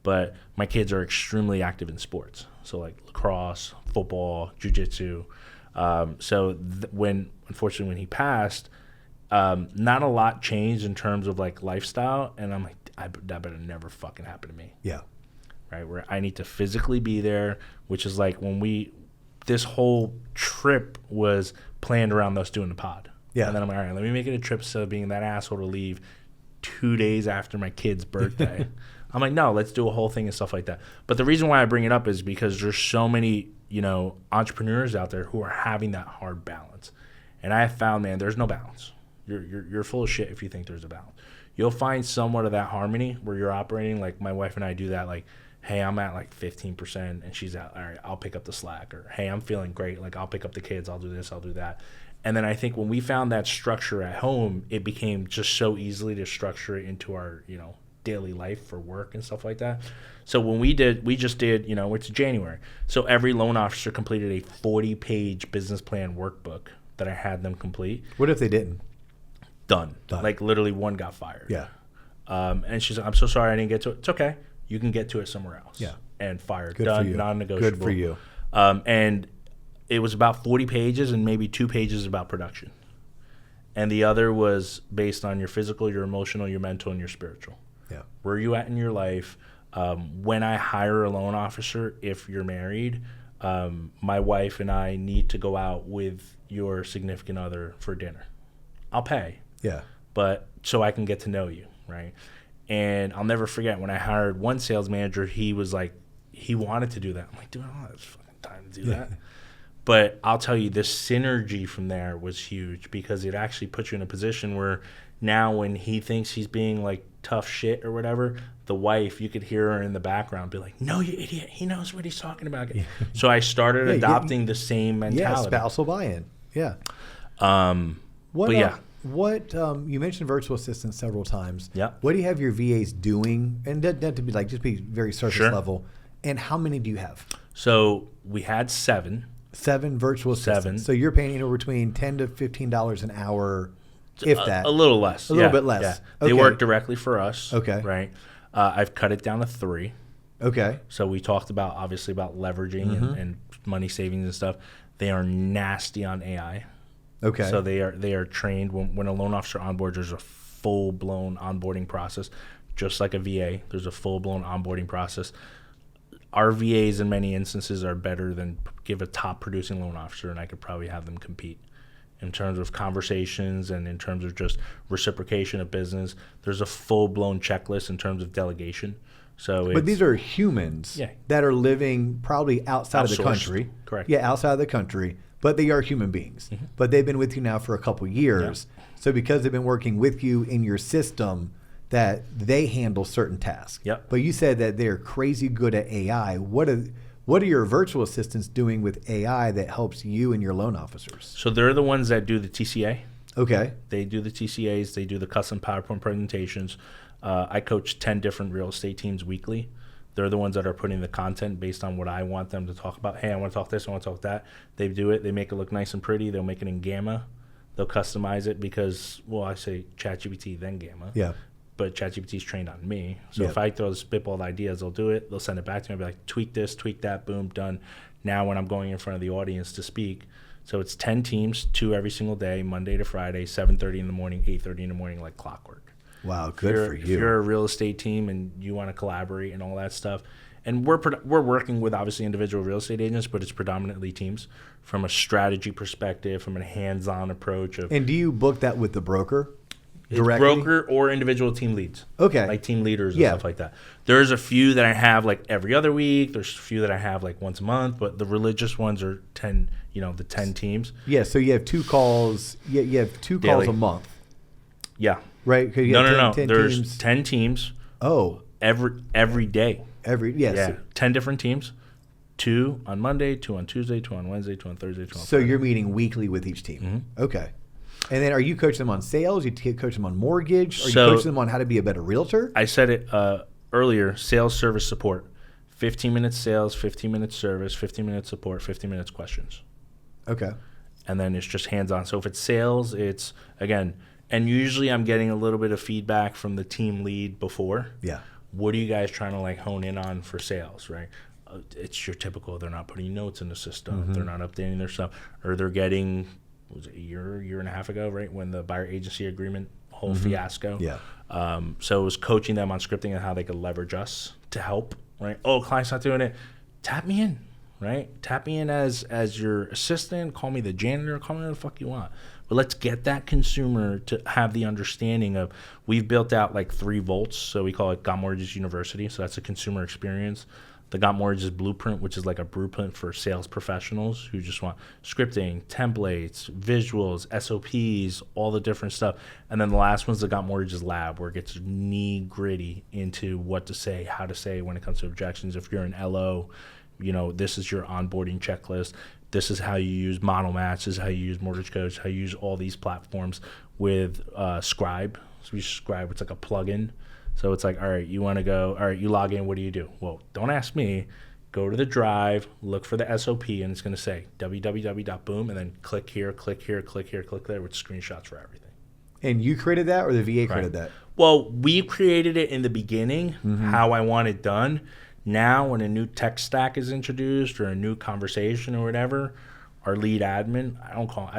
But my kids are extremely active in sports. So like lacrosse, football, jiu-jitsu. Unfortunately, when he passed, not a lot changed in terms of like lifestyle. And I'm like, that better never fucking happen to me. Yeah. Right, where I need to physically be there, which is like this whole trip was planned around us doing the pod. Yeah. And then I'm like, all right, let me make it a trip instead of being that asshole to leave 2 days after my kid's birthday. I'm like, no, let's do a whole thing and stuff like that. But the reason why I bring it up is because there's so many, entrepreneurs out there who are having that hard balance. And I have found, man, there's no balance. You're full of shit if you think there's a balance. You'll find somewhat of that harmony where you're operating like my wife and I do that, like, hey, I'm at like 15% and she's at, all right, I'll pick up the slack. Or, hey, I'm feeling great. Like, I'll pick up the kids. I'll do this. I'll do that. And then I think when we found that structure at home, it became just so easily to structure it into our, daily life for work and stuff like that. So when we just did, it's January. So every loan officer completed a 40-page business plan workbook that I had them complete. What if they didn't? Done. Like literally one got fired. Yeah. And she's like, I'm so sorry I didn't get to it. It's okay. You can get to it somewhere else. Yeah. And fired. Good Done. for you. Non-negotiable. Good for you. And it was about 40 pages and maybe 2 pages about production. And the other was based on your physical, your emotional, your mental, and your spiritual. Yeah. Where are you at in your life? When I hire a loan officer, if you're married, my wife and I need to go out with your significant other for dinner. I'll pay. Yeah. But so I can get to know you, right? And I'll never forget when I hired one sales manager, he was like, he wanted to do that. I'm like, dude, I don't have this fucking time to do that. But I'll tell you, the synergy from there was huge because it actually puts you in a position where now when he thinks he's being like tough shit or whatever, the wife, you could hear her in the background be like, no, you idiot. He knows what he's talking about. So I started adopting the same mentality. Yeah, spousal buy-in. Yeah. What you mentioned virtual assistants several times. Yeah. What do you have your VAs doing? And that to be like, just be very surface level. And how many do you have? So we had 7. 7 virtual assistants. So you're paying anywhere between $10 to $15 an hour, if that. A little less. A little bit less. Yeah. Okay. They work directly for us. Okay. Right. I've cut it down to 3. Okay. So we talked about leveraging and money savings and stuff. They are nasty on AI. Okay. So they are trained. When a loan officer onboards, there's a full-blown onboarding process. Just like a VA, there's a full-blown onboarding process. Our VAs in many instances are better than give a top-producing loan officer, and I could probably have them compete. In terms of conversations and in terms of just reciprocation of business, there's a full-blown checklist in terms of delegation. But these are humans that are living probably outside of the country. Correct. Yeah, outside of the country. But they are human beings. But they've been with you now for a couple years. Yeah. So because they've been working with you in your system, that they handle certain tasks. Yep. But you said that they're crazy good at AI. What are your virtual assistants doing with AI that helps you and your loan officers? So they're the ones that do the TCA. Okay. They do the TCAs. They do the custom PowerPoint presentations. I coach 10 different real estate teams weekly. They're the ones that are putting the content based on what I want them to talk about. Hey, I want to talk this, I want to talk that. They do it. They make it look nice and pretty. They'll make it in Gamma. They'll customize it because, I say ChatGPT, then Gamma. Yeah. But ChatGPT is trained on me. So if I throw the spitballed ideas, they'll do it. They'll send it back to me. I'll be like, tweak this, tweak that, boom, done. Now when I'm going in front of the audience to speak, so it's 10 teams, 2 every single day, Monday to Friday, 7:30 in the morning, 8:30 in the morning, like clockwork. Wow, good for you. If you're a real estate team and you want to collaborate and all that stuff, and we're working with obviously individual real estate agents, but it's predominantly teams from a strategy perspective, from a hands-on approach. And do you book that with the broker? It's Directly? broker or individual team leads. Okay. Like team leaders and Yeah. stuff like that. There's a few that I have like every other week. There's a few that I have like once a month, but the religious ones are 10, the 10 teams. Yeah, so you have 2 calls. You have 2 calls Daily. a month, Yeah. right? 'Cause you No, have 10 There's teams. 10 teams Oh, every day. yeah. Yeah. So, 10 different teams. 2 on Monday, 2 on Tuesday, 2 on Wednesday, 2 on Thursday, 2 on so Friday. you're meeting weekly with each team. Mm-hmm. Okay. And then are you coaching them on sales? You coach them on mortgage? Are you So- coaching them on how to be a better realtor? I said it earlier, sales, service, support. 15 minutes sales, 15 minutes service, 15 minutes support, 15 minutes questions. Okay. And then it's just hands-on. So if it's sales, it's, again, and usually I'm getting a little bit of feedback from the team lead before. Yeah. What are you guys trying to like hone in on for sales, right? It's your typical, they're not putting notes in the system, Mm-hmm. they're not updating their stuff, or they're getting, what was it, a year and a half ago, right, when the buyer agency agreement whole fiasco. Yeah. So it was coaching them on scripting and how they could leverage us to help, right? Oh, client's not doing it. Tap me in, right? Tap me in as your assistant. Call me the janitor. Call me whatever the fuck you want. But let's get that consumer to have the understanding of, we've built out like 3 volts. So we call it Got Mortgages University. So that's a consumer experience. The Got Mortgages Blueprint, which is like a blueprint for sales professionals who just want scripting, templates, visuals, SOPs, all the different stuff. And then the last one's the Got Mortgages Lab, where it gets gritty into what to say, how to say when it comes to objections. If you're an LO, this is your onboarding checklist. This is how you use Model Match. This is how you use Mortgage Coach, how you use all these platforms with Scribe. So we use Scribe. It's like a plugin. So it's like, all right, you want to go, all right, you log in, what do you do? Well, don't ask me. Go to the drive, look for the SOP, and it's going to say www.boom, and then click here, click here, click here, click there with screenshots for everything. And you created that or the VA created that? Well, we created it in the beginning, how I want it done. Now, when a new tech stack is introduced or a new conversation or whatever, our lead admin, I don't call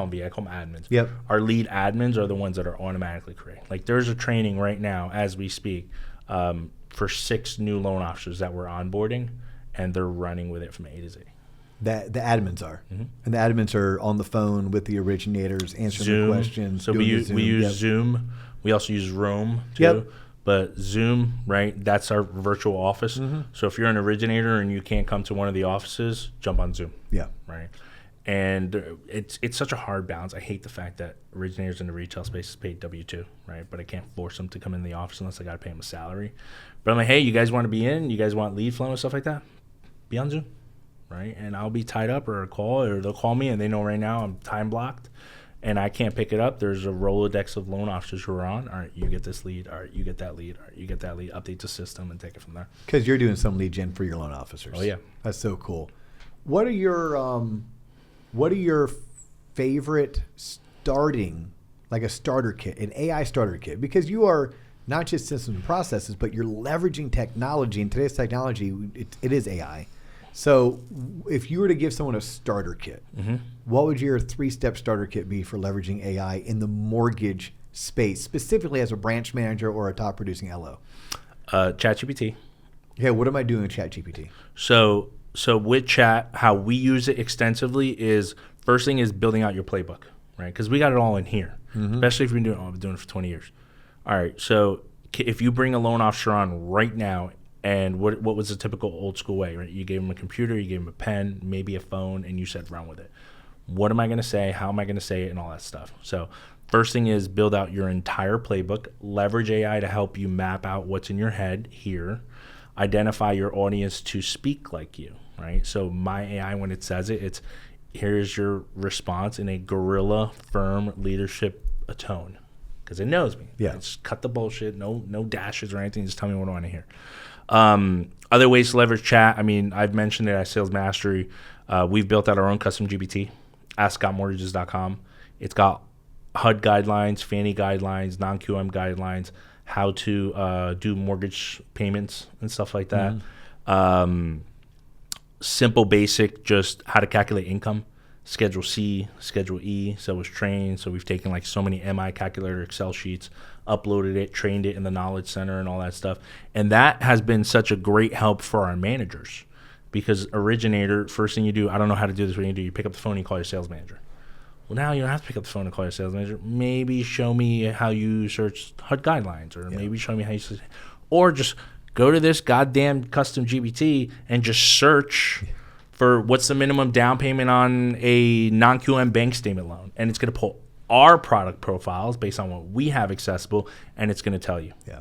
them VA, I call them admins. Yep. Our lead admins are the ones that are automatically creating. Like there's a training right now as we speak for 6 new loan officers that we're onboarding, and they're running with it from A to Z. That the admins are, Mm-hmm. and the admins are on the phone with the originators, answering Zoom. the questions. So doing we the use Yep. Zoom. We also use Roam too. Yep. But Zoom, right? That's our virtual office. Mm-hmm. So if you're an originator and you can't come to one of the offices, jump on Zoom. Yeah. Right. And it's such a hard balance. I hate the fact that originators in the retail space is paid W-2, right? But I can't force them to come in the office unless I got to pay them a salary. But I'm like, hey, you guys want to be in? You guys want lead flow and stuff like that? Be on Zoom, right? And I'll be tied up or they'll call me and they know right now I'm time blocked and I can't pick it up. There's a Rolodex of loan officers who are on. All right, you get this lead. All right, you get that lead. All right, you get that lead. Update the system and take it from there. Because you're doing some lead gen for your loan officers. Oh, yeah. That's so cool. What are your favorite starting, like a starter kit, an AI starter kit? Because you are not just systems and processes, but you're leveraging technology. And today's technology, it is AI. So if you were to give someone a starter kit, what would your 3-step starter kit be for leveraging AI in the mortgage space, specifically as a branch manager or a top producing LO? ChatGPT. Yeah, what am I doing with ChatGPT? So with Chat, how we use it extensively is, first thing is building out your playbook, right? Because we got it all in here, especially if you've been doing it for 20 years. All right, so if you bring a loan officer on right now, and what was the typical old school way, right? You gave them a computer, you gave them a pen, maybe a phone, and you said run with it. What am I going to say? How am I going to say it? And all that stuff. So first thing is build out your entire playbook, leverage AI to help you map out what's in your head here, identify your audience to speak like you, right? So my AI, when it says it, it's here's your response in a gorilla, firm leadership tone, because it knows me. Yeah. Just cut the bullshit, no dashes or anything. Just tell me what I want to hear. Other ways to leverage chat. I mean, I've mentioned it at Sales Mastery. We've built out our own custom GPT, askgotmortgages.com. It's got HUD guidelines, Fannie guidelines, non-QM guidelines, how to do mortgage payments and stuff like that. Simple, basic, just how to calculate income. Schedule C, Schedule E. So it was trained. So we've taken like so many MI calculator Excel sheets, uploaded it, trained it in the knowledge center and all that stuff. And that has been such a great help for our managers, because Originator, first thing you do, I don't know how to do this, what you do, you pick up the phone and you call your sales manager. Well, now you don't have to pick up the phone and call your sales manager. Maybe show me how you search HUD guidelines, or maybe show me how you, or just go to this goddamn custom GPT and just search for what's the minimum down payment on a non-QM bank statement loan. And it's going to pull our product profiles based on what we have accessible, and it's going to tell you. Yeah.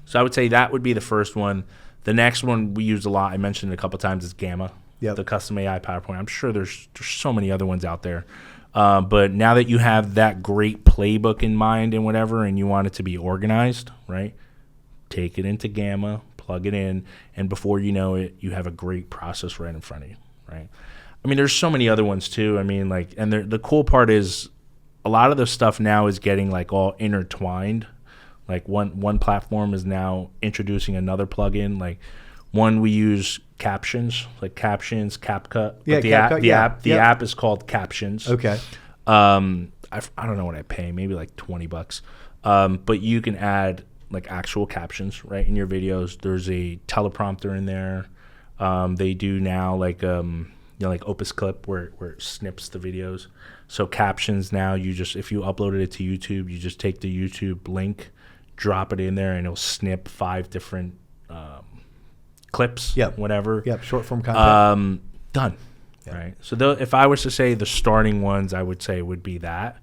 So I would say that would be the first one. The next one we use a lot, I mentioned it a couple of times, is Gamma, the custom AI PowerPoint. I'm sure there's so many other ones out there. But now that you have that great playbook in mind and whatever, and you want it to be organized, right? Take it into Gamma, plug it in, and before you know it, you have a great process right in front of you, right? I mean, there's so many other ones too. I mean, like, and the cool part is a lot of the stuff now is getting like all intertwined. Like one platform is now introducing another plugin. Like one we use Captions, like Captions, CapCut. Yeah, but CapCut, the app is called Captions. Okay. I don't know what I pay, maybe like $20. But you can add like actual captions right in your videos. There's a teleprompter in there. They do now like like Opus Clip where it snips the videos. So Captions now, if you uploaded it to YouTube, you just take the YouTube link, drop it in there, and it'll snip 5 different clips, whatever. Yep, short form content. Done. Yep. Right. So if I was to say the starting ones, I would say would be that,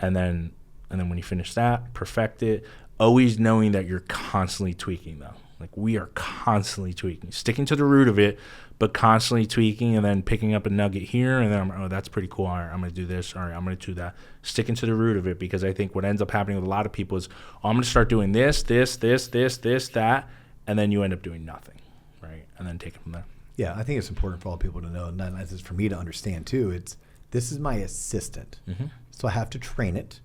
and then when you finish that, perfect it. Always knowing that you're constantly tweaking, though. Like we are constantly tweaking, sticking to the root of it, but constantly tweaking, and then picking up a nugget here, and then that's pretty cool. All right, I'm going to do this. All right, I'm going to do that. Sticking to the root of it, because I think what ends up happening with a lot of people is, I'm going to start doing this, that, and then you end up doing nothing, right? And then take it from there. Yeah, I think it's important for all people to know, and as it's for me to understand too. This is my assistant, so I have to train it,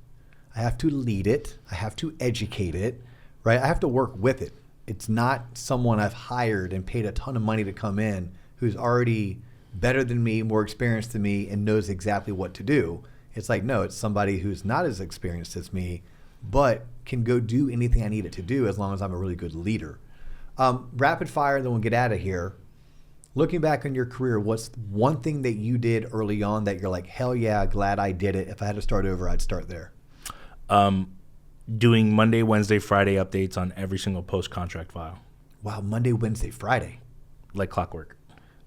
I have to lead it, I have to educate it, right? I have to work with it. It's not someone I've hired and paid a ton of money to come in who's already better than me, more experienced than me, and knows exactly what to do. It's like, no, it's somebody who's not as experienced as me, but can go do anything I need it to do as long as I'm a really good leader. Rapid fire, then we'll get out of here. Looking back on your career, what's one thing that you did early on that you're like, hell yeah, glad I did it. If I had to start over, I'd start there. Doing Monday, Wednesday, Friday updates on every single post-contract file. Wow, Monday, Wednesday, Friday. Like clockwork.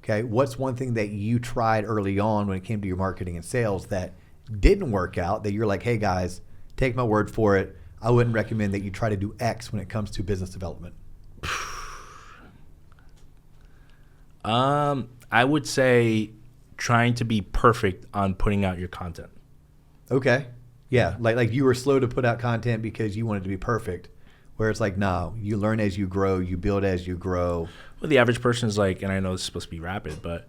Okay, what's one thing that you tried early on when it came to your marketing and sales that didn't work out, that you're like, hey guys, take my word for it, I wouldn't recommend that you try to do X when it comes to business development? I would say trying to be perfect on putting out your content. Okay. Yeah, like you were slow to put out content because you wanted to be perfect, where it's like, no, you learn as you grow, you build as you grow. Well, the average person is like, and I know this is supposed to be rapid, but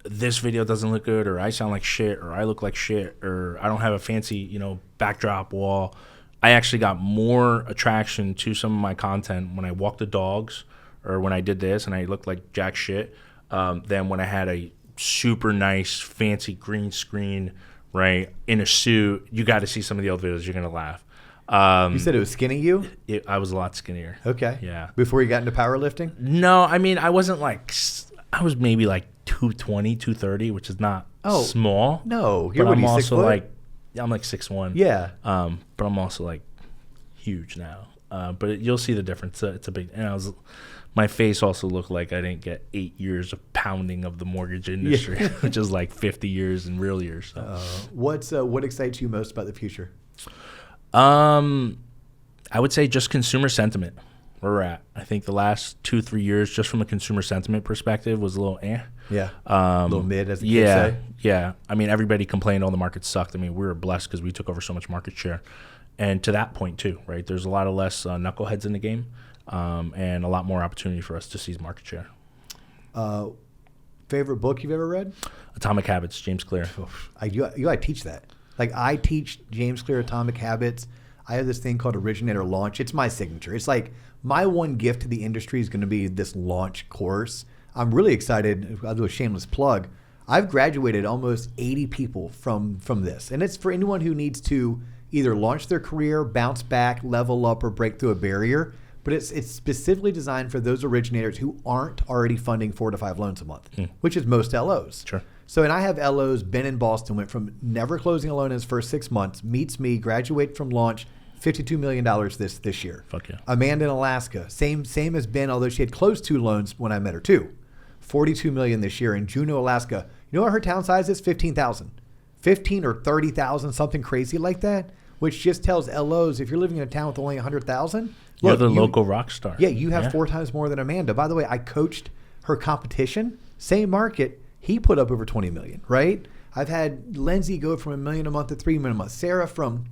this video doesn't look good, or I sound like shit, or I look like shit, or I don't have a fancy, backdrop wall. I actually got more attraction to some of my content when I walked the dogs, or when I did this and I looked like jack shit, than when I had a super nice, fancy green screen, right, in a suit. You got to see some of the old videos. You're going to laugh. You said it was skinny you? I was a lot skinnier. Okay. Yeah. Before you got into powerlifting? No, I mean, I wasn't like, I was maybe like 220, 230, which is not small. No. You're but I'm 6 also foot? like, I'm like 6'1". Yeah. But I'm also like huge now. But you'll see the difference. It's a big, and my face also looked like I didn't get 8 years of pounding of the mortgage industry, which is like 50 years in real years. So. What excites you most about the future? I would say just consumer sentiment, where we're at. I think the last 2-3 years, just from a consumer sentiment perspective, was a little Yeah. A little mid, as the kids say. Yeah. I mean, everybody complained all the markets sucked. I mean, we were blessed because we took over so much market share. And to that point, too, right? There's a lot of less knuckleheads in the game, and a lot more opportunity for us to seize market share. Favorite book you've ever read? Atomic Habits, James Clear. I teach that. Like, I teach James Clear Atomic Habits. I have this thing called Originator Launch. It's my signature. It's like my one gift to the industry is going to be this launch course. I'm really excited. I'll do a shameless plug. I've graduated almost 80 people from this. And it's for anyone who needs to either launch their career, bounce back, level up, or break through a barrier. But it's specifically designed for those originators who aren't already funding 4 to 5 loans a month, which is most LOs. Sure. So, and I have LOs, Ben in Boston, went from never closing a loan in his first 6 months, meets me, graduate from launch, $52 million this year. Fuck yeah. Amanda in Alaska, same as Ben, although she had closed 2 loans when I met her too. $42 million this year in Juneau, Alaska. You know what her town size is? 15,000. 15 or 30,000, something crazy like that, which just tells LOs if you're living in a town with only 100,000, You're the local rock star. Yeah, you have 4 times more than Amanda. By the way, I coached her competition, same market. He put up over 20 million, right? I've had Lindsay go from $1 million a month to $3 million a month. Sarah from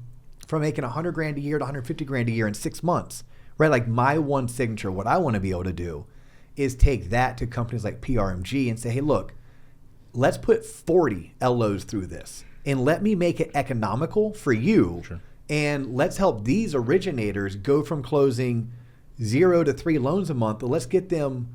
making $100,000 a year to $150,000 a year in 6 months, right? Like my one signature, what I want to be able to do is take that to companies like PRMG and say, hey, look, let's put 40 LOs through this and let me make it economical for you. Sure. And let's help these originators go from closing 0 to 3 loans a month, but let's get them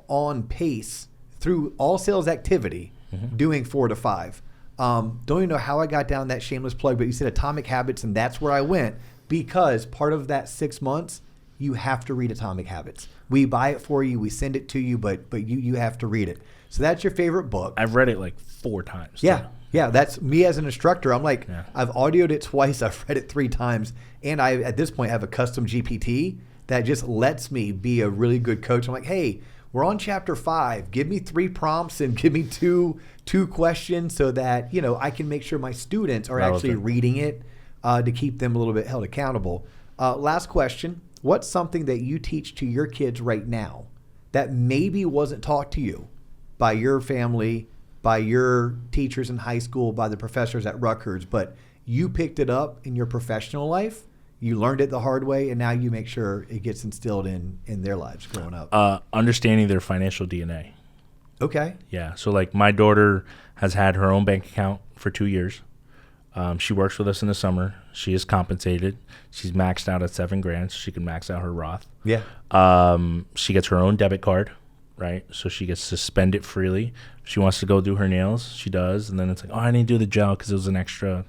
on pace through all sales activity, doing 4 to 5. Don't even know how I got down that shameless plug, but you said Atomic Habits, and that's where I went because part of that 6 months, you have to read Atomic Habits. We buy it for you, we send it to you, but you have to read it. So that's your favorite book. I've read it like 4 times. Yeah. Yeah, that's me as an instructor. I'm like, I've audioed it twice. I've read it 3 times. And I, at this point, have a custom GPT that just lets me be a really good coach. I'm like, hey, we're on chapter 5. Give me 3 prompts and give me two questions so that, I can make sure my students are actually reading it to keep them a little bit held accountable. Last question. What's something that you teach to your kids right now that maybe wasn't taught to you by your family, by your teachers in high school, by the professors at Rutgers, but you picked it up in your professional life, you learned it the hard way, and now you make sure it gets instilled in their lives growing up? Understanding their financial DNA. Okay. Yeah. So like my daughter has had her own bank account for 2 years. She works with us in the summer. She is compensated. She's maxed out at $7,000, so she can max out her Roth. Yeah. She gets her own debit card, right? So she gets to spend it freely. If she wants to go do her nails, she does. And then it's like, oh, I didn't do the gel because it was an extra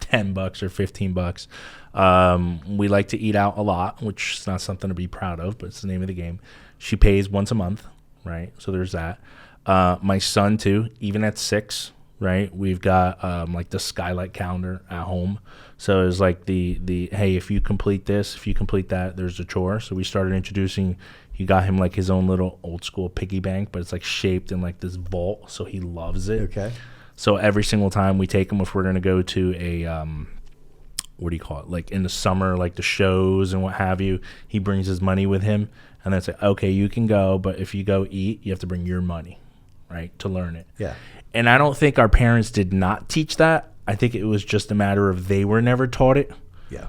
$10 or $15. We like to eat out a lot, which is not something to be proud of, but it's the name of the game. She pays once a month, right? So there's that. My son, too, even at 6, right? We've got like the skylight calendar at home. So it's like the hey, if you complete this, if you complete that, there's a chore. So we started introducing, he got him like his own little old school piggy bank, but it's like shaped in like this vault. So he loves it. Okay. So every single time we take him, if we're going to go to a, what do you call it? Like in the summer, like the shows and what have you, he brings his money with him. And then it's like, okay, you can go, but if you go eat, you have to bring your money, right, to learn it. Yeah. And I don't think our parents did not teach that. I think it was just a matter of they were never taught it. Yeah.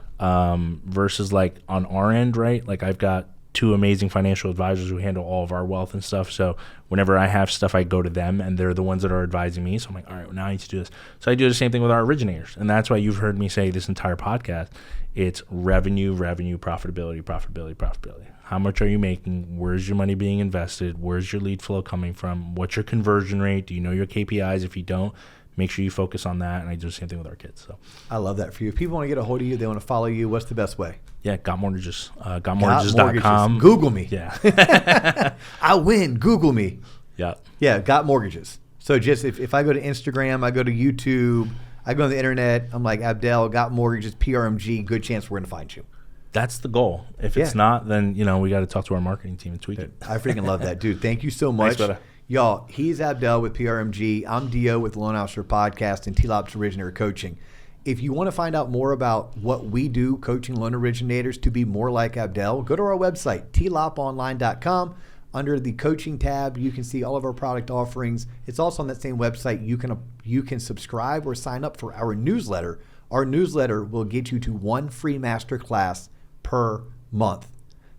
Versus like on our end, right? Like I've got 2 amazing financial advisors who handle all of our wealth and stuff. So whenever I have stuff, I go to them and they're the ones that are advising me. So I'm like, all right, well, now I need to do this. So I do the same thing with our originators. And that's why you've heard me say this entire podcast. It's revenue, profitability, profitability, profitability. How much are you making? Where's your money being invested? Where's your lead flow coming from? What's your conversion rate? Do you know your KPIs? If you don't, make sure you focus on that. And I do the same thing with our kids. So I love that for you. If people want to get a hold of you, they want to follow you, what's the best way? Yeah, Got Mortgages. GotMortgages.com. Google me. Yeah. I win. Google me. Yeah. Yeah, Got Mortgages. So just if I go to Instagram, I go to YouTube, I go on the internet, I'm like, Abdel, Got Mortgages, PRMG, good chance we're going to find you. That's the goal. If it's not, then, we got to talk to our marketing team and tweak it. I freaking love that, dude. Thank you so much. Thanks, Y'all, he's Abdel with PRMG. I'm Dio with Loan Officer Podcast and T-Lop's Originator Coaching. If you want to find out more about what we do coaching loan originators to be more like Abdel, go to our website, tloponline.com. Under the coaching tab, you can see all of our product offerings. It's also on that same website. You can subscribe or sign up for our newsletter. Our newsletter will get you to 1 free masterclass per month.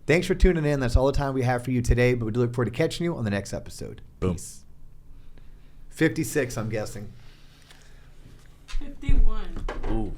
Thanks for tuning in. That's all the time we have for you today, but we do look forward to catching you on the next episode. Boom. Peace. 56, I'm guessing. 51. Ooh.